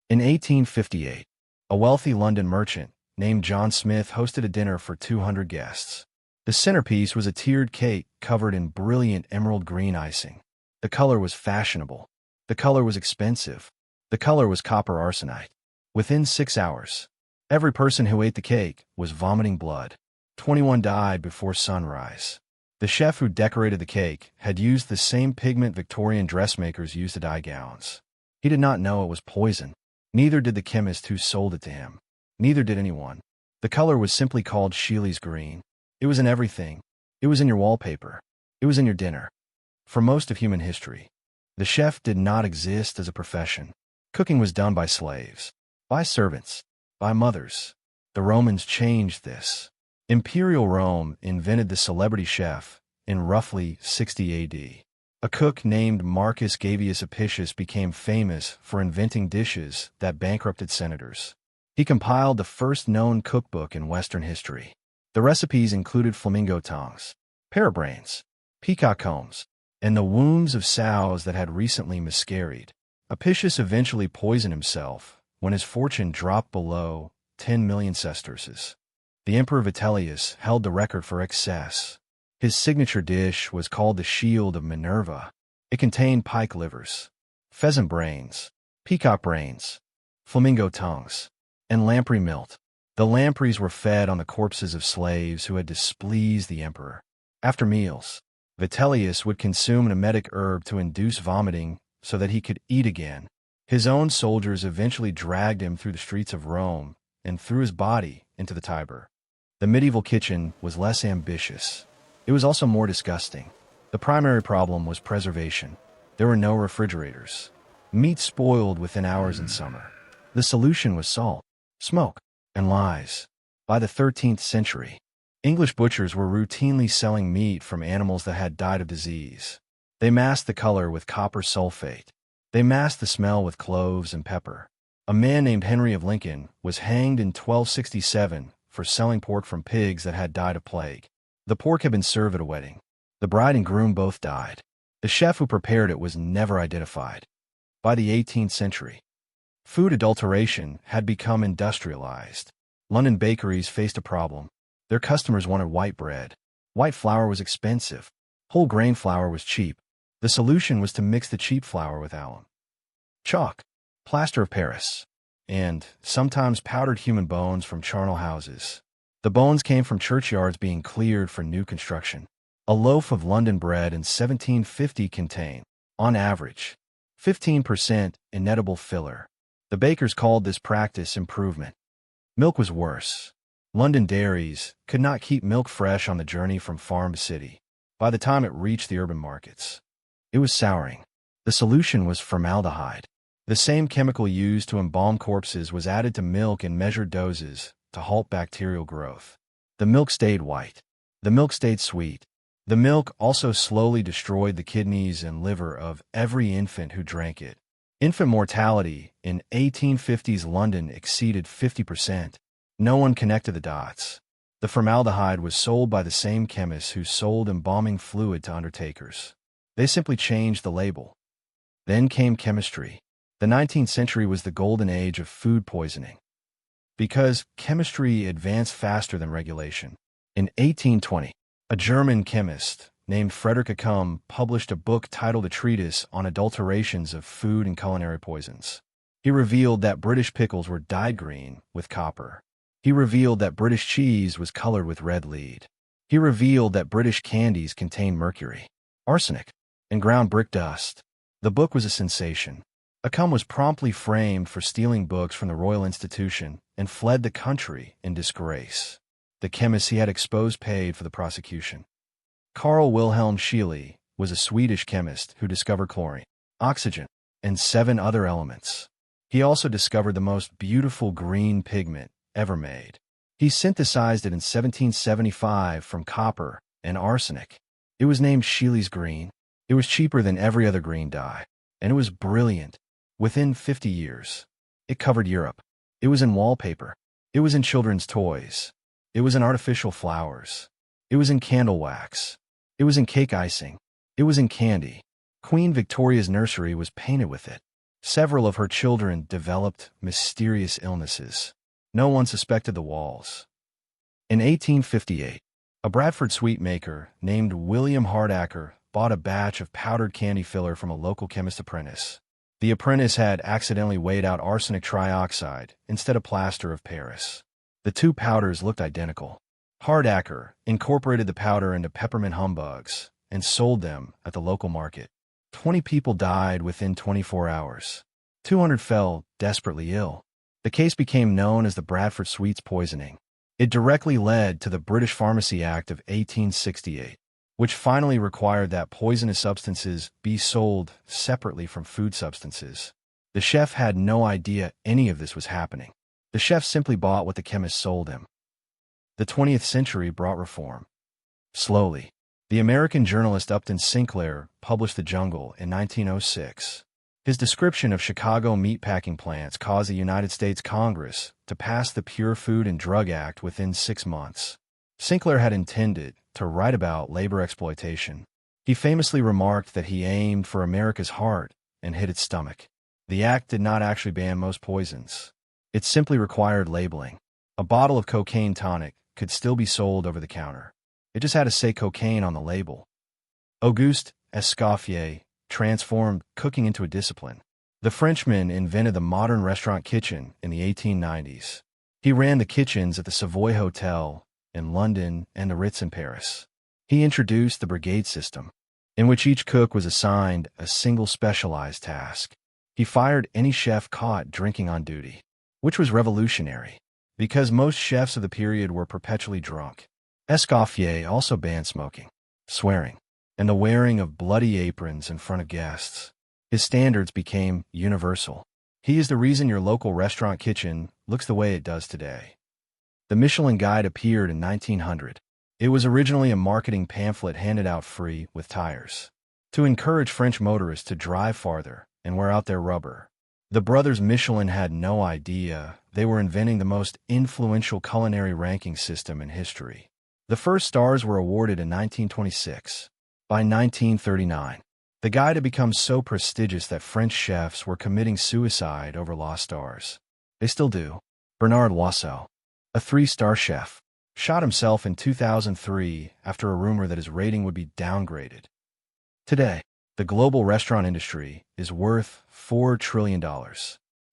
In 1858, a wealthy London merchant named John Smith hosted a dinner for 200 guests. The centerpiece was a tiered cake covered in brilliant emerald green icing. The color was fashionable. The color was expensive. The color was copper arsenite. Within 6 hours, every person who ate the cake was vomiting blood. 21 died before sunrise. The chef who decorated the cake had used the same pigment Victorian dressmakers used to dye gowns. He did not know it was poison. Neither did the chemist who sold it to him. Neither did anyone. The color was simply called Sheely's green. It was in everything. It was in your wallpaper. It was in your dinner. For most of human history, the chef did not exist as a profession. Cooking was done by slaves, by servants, by mothers. The Romans changed this. Imperial Rome invented the celebrity chef in roughly 60 AD. A cook named Marcus Gavius Apicius became famous for inventing dishes that bankrupted senators. He compiled the first known cookbook in Western history. The recipes included flamingo tongues, parrot brains, peacock combs, and the wombs of sows that had recently miscarried. Apicius eventually poisoned himself when his fortune dropped below 10 million sesterces. The Emperor Vitellius held the record for excess. His signature dish was called the Shield of Minerva. It contained pike livers, pheasant brains, peacock brains, flamingo tongues, and lamprey milt. The lampreys were fed on the corpses of slaves who had displeased the emperor. After meals, Vitellius would consume an emetic herb to induce vomiting so that he could eat again. His own soldiers eventually dragged him through the streets of Rome and threw his body into the Tiber. The medieval kitchen was less ambitious. It was also more disgusting. The primary problem was preservation. There were no refrigerators. Meat spoiled within hours in summer. The solution was salt, smoke, and lies. By the 13th century, English butchers were routinely selling meat from animals that had died of disease. They masked the color with copper sulfate. They masked the smell with cloves and pepper. A man named Henry of Lincoln was hanged in 1267 for selling pork from pigs that had died of plague. The pork had been served at a wedding. The bride and groom both died. The chef who prepared it was never identified. By the 18th century, food adulteration had become industrialized. London bakeries faced a problem. Their customers wanted white bread. White flour was expensive. Whole grain flour was cheap. The solution was to mix the cheap flour with alum, chalk, plaster of Paris, and sometimes powdered human bones from charnel houses. The bones came from churchyards being cleared for new construction. A loaf of London bread in 1750 contained, on average, 15% inedible filler. The bakers called this practice improvement. Milk was worse. London dairies could not keep milk fresh on the journey from farm to city. By the time it reached the urban markets, it was souring. The solution was formaldehyde. The same chemical used to embalm corpses was added to milk in measured doses to halt bacterial growth. The milk stayed white. The milk stayed sweet. The milk also slowly destroyed the kidneys and liver of every infant who drank it. Infant mortality in 1850s London exceeded 50%. No one connected the dots. The formaldehyde was sold by the same chemists who sold embalming fluid to undertakers. They simply changed the label. Then came chemistry. The 19th century was the golden age of food poisoning, because chemistry advanced faster than regulation. In 1820, a German chemist named Frederick Acum published a book titled A Treatise on Adulterations of Food and Culinary Poisons. He revealed that British pickles were dyed green with copper. He revealed that British cheese was colored with red lead. He revealed that British candies contained mercury, arsenic, and ground brick dust. The book was a sensation. Acum was promptly framed for stealing books from the Royal Institution and fled the country in disgrace. The chemists he had exposed paid for the prosecution. Carl Wilhelm Scheele was a Swedish chemist who discovered chlorine, oxygen, and 7 other elements. He also discovered the most beautiful green pigment ever made. He synthesized it in 1775 from copper and arsenic. It was named Scheele's green. It was cheaper than every other green dye, and it was brilliant. Within 50 years, it covered Europe. It was in wallpaper. It was in children's toys. It was in artificial flowers. It was in candle wax. It was in cake icing. It was in candy. Queen Victoria's nursery was painted with it. Several of her children developed mysterious illnesses. No one suspected the walls. In 1858, a Bradford sweet maker named William Hardacker bought a batch of powdered candy filler from a local chemist apprentice. The apprentice had accidentally weighed out arsenic trioxide instead of plaster of Paris. The two powders looked identical. Hardacker incorporated the powder into peppermint humbugs and sold them at the local market. 20 people died within 24 hours. 200 fell desperately ill. The case became known as the Bradford Sweets poisoning. It directly led to the British Pharmacy Act of 1868, which finally required that poisonous substances be sold separately from food substances. The chef had no idea any of this was happening. The chef simply bought what the chemist sold him. The 20th century brought reform. Slowly. The American journalist Upton Sinclair published The Jungle in 1906. His description of Chicago meatpacking plants caused the United States Congress to pass the Pure Food and Drug Act within 6 months. Sinclair had intended to write about labor exploitation. He famously remarked that he aimed for America's heart and hit its stomach. The act did not actually ban most poisons. It simply required labeling. A bottle of cocaine tonic could still be sold over the counter. It just had to say cocaine on the label. Auguste Escoffier transformed cooking into a discipline. The Frenchman invented the modern restaurant kitchen in the 1890s. He ran the kitchens at the Savoy Hotel in London and the Ritz in Paris. He introduced the brigade system, in which each cook was assigned a single specialized task. He fired any chef caught drinking on duty, which was revolutionary, because most chefs of the period were perpetually drunk. Escoffier also banned smoking, swearing, and the wearing of bloody aprons in front of guests. His standards became universal. He is the reason your local restaurant kitchen looks the way it does today. The Michelin Guide appeared in 1900. It was originally a marketing pamphlet handed out free with tires, to encourage French motorists to drive farther and wear out their rubber. The brothers Michelin had no idea they were inventing the most influential culinary ranking system in history. The first stars were awarded in 1926. By 1939, the guide had become so prestigious that French chefs were committing suicide over lost stars. They still do. Bernard Loiseau, a 3-star chef, shot himself in 2003 after a rumor that his rating would be downgraded. Today, the global restaurant industry is worth $4 trillion.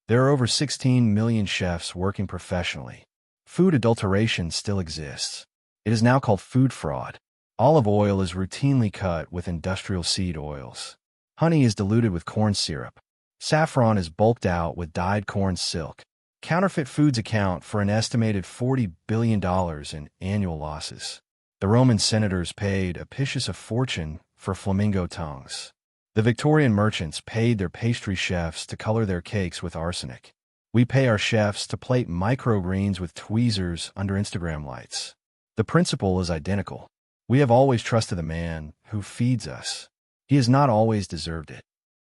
There are over 16 million chefs working professionally. Food adulteration still exists. It is now called food fraud. Olive oil is routinely cut with industrial seed oils. Honey is diluted with corn syrup. Saffron is bulked out with dyed corn silk. Counterfeit foods account for an estimated $40 billion in annual losses. The Roman senators paid Apicius a fortune for flamingo tongues. The Victorian merchants paid their pastry chefs to color their cakes with arsenic. We pay our chefs to plate microgreens with tweezers under Instagram lights. The principle is identical. We have always trusted the man who feeds us. He has not always deserved it.